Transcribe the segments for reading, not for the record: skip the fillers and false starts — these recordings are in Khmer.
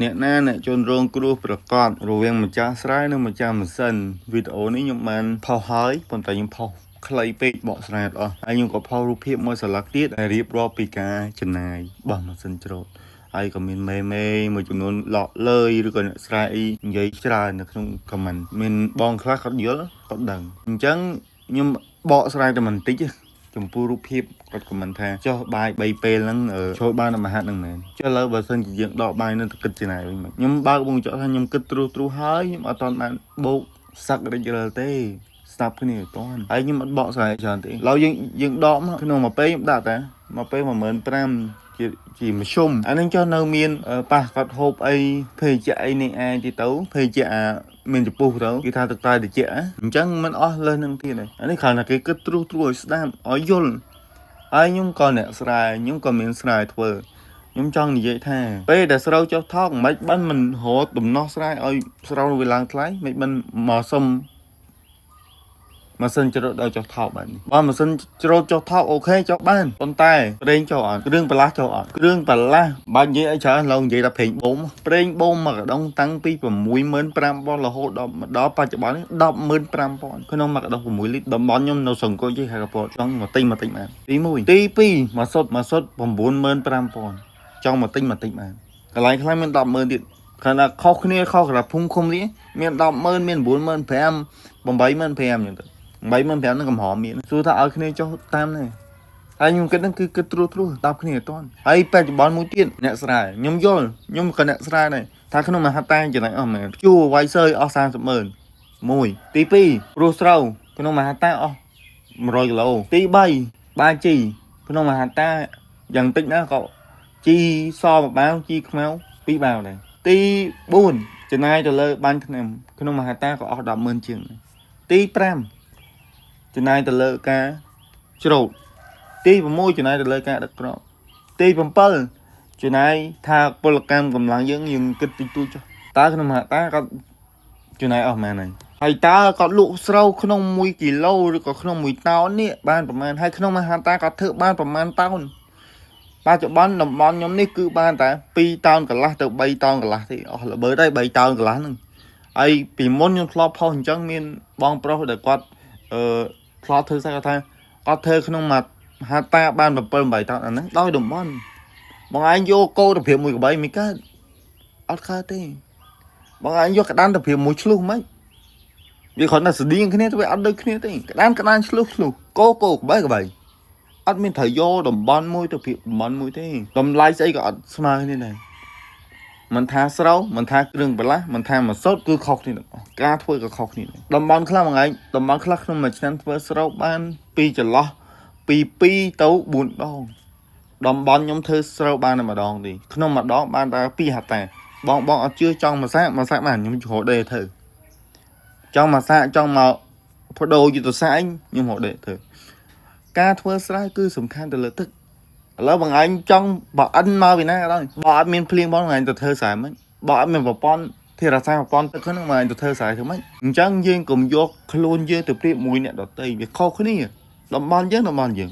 អ្នកណាអ្នកជនរងគ្រោះប្រកបរវាងម្ចាស់ស្រែនិងម្ចាស់ម៉ាស៊ីនវីដេអូនេះខ្ញុំបានផុសហើយប៉ុន្តែខ្ញុំផុសខ្លីពេកបកស្រាយអត់អស់ហើយខ្ញុំក៏ផុសរូបភាពមួយសន្លឹកទៀតដែលរៀបរាប់ពីការចំណាយរបស់ម៉ាស៊ីនច្រូតហើយក៏មានមេមួយចំនួនឡកលើយឬក៏អ្នកស្រែអីនិយាយច្រើននៅក្នុងខមមិនមានបងខ្លះគាត់យល់គាត់ដឹងអញ្ចឹងខ្ញុំបកស្រាយតែបន្តិចចំពោះរូបភាពគាត់ខមមិនថាចុះបាយ3ពេលហ្នឹងចូលបានតែមហាត់ហ្នឹងមែនចុះឥឡូវបើសិនជាយើងដកបាយនឹងទៅគិតចំណាយវិញខ្ញុំបើកវងចោលថាខ្ញុំគិតទ្រុសហើយខ្ញុំអត់ទាន់បានបោកសឹករិចរើទេស្ដាប់គ្នាអត់ទាន់ហើយខ្ញុំអត់បកស្រាយច្រើនទេឥឡូវយើងដកមកក្នុងមួយពេលខ្ញុំដាក់តែមួយពេល15000ជាមធ្យមអានឹងចុះនៅមានប៉ះគាត់ហូបអីភេសជ្ជៈអីនេះឯងទីទៅភេសជ្ជៈមានចំពោះទៅគេថាទឹកតែតិចអញ្ចឹងមិនអស់លើនឹងទៀតទេអានេះគ្រាន់តែគេគិតទ្រុសឲ្យស្ដាប់ឲ្យយល់ហើយខ្ញុំក៏អ្នកស្រែខ្ញុំក៏មានស្រែធ្វើខ្ញុំចង់និយាយថាពេលដែលស្រូវចុះថោកមិនបានមិនរត់ដំណោះស្រាយឲ្យស្រូវវាឡើងថ្លៃមិនបានមកសុំម៉ាស៊ីនច្រូតដល់ចុះថោកបាននេះបើម៉ាស៊ីនច្រូតចុះថោកអូខេចុះបានប៉ុន្តែប្រេងចុះអត់គ្រឿងបន្លាស់ចុះអត់គ្រឿងបន្លាស់បើនិយាយអីច្រើនឡូវនិយាយថាប្រេងបូមមកកដងតាំងពី65000រហូតដល់បច្ចុប្បន្ននេះ15000ក្នុងមកកដង6លីត្រតំបន់ខ្ញុំនៅសង្គមជិះហៅកពតចង់មកទិញបានទី1ទី2មកសុទ្ធ95000ចង់មកទិញបានកន្លែងខ្លះមាន100,000ទៀតខណៈខុសគ្នាខុសក្រភូមិឃុំនេះមាន100,000មាន95000 85000អញ្ចឹងទៅ85000នឹងកំហមមានសួរថាឲ្យគ្នាចុះតាមនេះហើយខ្ញុំគិតហ្នឹងគឺគិតត្រួស10គ្នាអត់ទាន់ហើយបច្ចុប្បន្នមួយទៀតអ្នកស្រែខ្ញុំយល់ខ្ញុំក៏អ្នកស្រែដែរថាក្នុងមហាតាចំណេញអស់មែនជួវាយសើយអស់300,000មួយទី2ព្រោះស្រូវក្នុងមហាតាអស់100គីឡូទី3បាជីក្នុងមហាតាយ៉ាងតិចណាក៏ជីសមួយបាវជីខ្មៅ2បាវដែរទី4ចំណាយទៅលើបាញ់ថ្នាំក្នុងមហាតាក៏អស់100,000ជាងទី5ចំណាយទៅលើការច្រូតទី6ចំណាយទៅលើការដឹកត្រប់ទី7ចំណាយថាពលកម្មកម្លាំងយើងគិតតិចតួចចុះតើក្នុងមហាតាគាត់ចំណាយអស់ប៉ុន្មានហើយតើគាត់លក់ស្រូវក្នុង1គីឡូឬក៏ក្នុង1តោននេះបានប្រមាណហើយក្នុងមហាតាគាត់ធ្វើបានប្រមាណតោនបច្ចុប្បន្នតំបន់ខ្ញុំនេះគឺបានតែ2តោនកន្លះទៅ3តោនកន្លះទេអស់ល្បើដែរ3តោនកន្លះហ្នឹងហើយពីមុនខ្ញុំធ្លាប់ផុសអញ្ចឹងមានបងប្រុសដែលគាត់ធ្លាប់ធ្វើស្អីគាត់ថាគាត់ធ្វើក្នុងមួយហាតាបាន7 8តោនអាហ្នឹងដោយតំបន់បងឯងយកគោទៅព្រាបមួយកបីមិនកើតអត់កើតទេបងឯងយកក្តានទៅព្រាបមួយឆ្លុះមិនវាគ្រាន់តែស្តៀងគ្នាទៅវាអត់ដូចគ្នាទេក្តានឆ្លុះគោក្បីអត់មានត្រូវយកតំបន់មួយទៅព្រាបតំបន់មួយទេតម្លៃស្អីក៏អត់ស្មើគ្នាដែរមិនថាស្រូវមិនថាគ្រឿងបន្លាស់មិនថាម៉ាស៊ូតគឺខុសគ្នាទាំងអស់ការធ្វើក៏ខុសគ្នាដែរតំបន់ខ្លះមួយថ្ងៃតំបន់ខ្លះក្នុងមួយឆ្នាំធ្វើស្រូវបានពីចន្លោះពី2ទៅ4ដងតំបន់ខ្ញុំធ្វើស្រូវបានតែម្ដងទេក្នុងម្ដងបានតែ2ហាតាបងអត់ជឿចង់មកសាកបានខ្ញុំរកដេធ្វើចង់មកសាកចង់មកបដូរយុទ្ធសាស្ត្រខ្ញុំរកដេធ្វើការធ្វើស្រែគឺសំខាន់ទៅលើទឹកឥឡូវបងឯងចង់បើអិនមកពីណាក៏ដោយបើអត់មានភ្លៀងបងឯងទៅធ្វើស្រែមិនបើអត់មានប្រព័ន្ធធារាសាស្ត្រប្រព័ន្ធទឹកហ្នឹងមកឯងទៅធ្វើស្រែធ្វើមិនអញ្ចឹងយើងកុំយកខ្លួនយើងទៅប្រៀបមួយអ្នកដទៃវាខុសគ្នាតំបន់យើងតំបន់គេ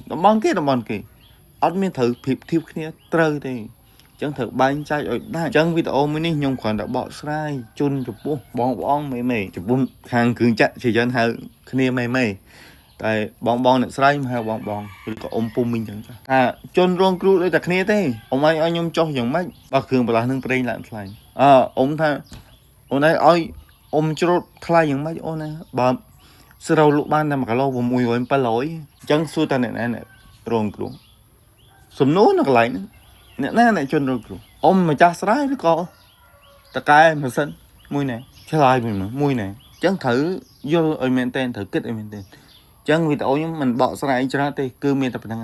អត់មានត្រូវប្រៀបធៀបគ្នាត្រូវទេអញ្ចឹងត្រូវបែងចែកឲ្យដាច់អញ្ចឹងវីដេអូមួយនេះខ្ញុំគ្រាន់តែបកស្រាយជូនចំពោះបងមេចំពោះខាងគ្រឿងចាក់ជាច្រើនហៅគ្នាមេតែបងអ្នកស្រ័យមកហៅបងឬក៏អ៊ំពុំមីងចឹងចាថាជន់រងគ្រោះដូចតែគ្នាទេអ៊ំឯងឲ្យខ្ញុំចុះយ៉ាងម៉េចបើគ្រឿងបន្លាស់នឹងប្រេងឡើងថ្លៃអ៊ំថាអូនឯងឲ្យអ៊ំច្រូតថ្លៃយ៉ាងម៉េចអូនណាបើស្រូវលក់បានតែ1គីឡូ600 700អញ្ចឹងសួរតែអ្នកណាអ្នករងគ្រោះសំណួរនៅកន្លែងហ្នឹងអ្នកណាអ្នកជន់រងគ្រោះអ៊ំម្ចាស់ស្រែឬក៏តកែម៉ាស៊ីនមួយណាឆ្លើយមួយណាអញ្ចឹងត្រូវយល់ឲ្យមែនតើត្រូវគិតឲ្យមែនតើអញ្ចឹងវីដេអូខ្ញុំមិនបកស្រាយច្រើនទេគឺមានតែប៉ុណ្្នឹងហើយ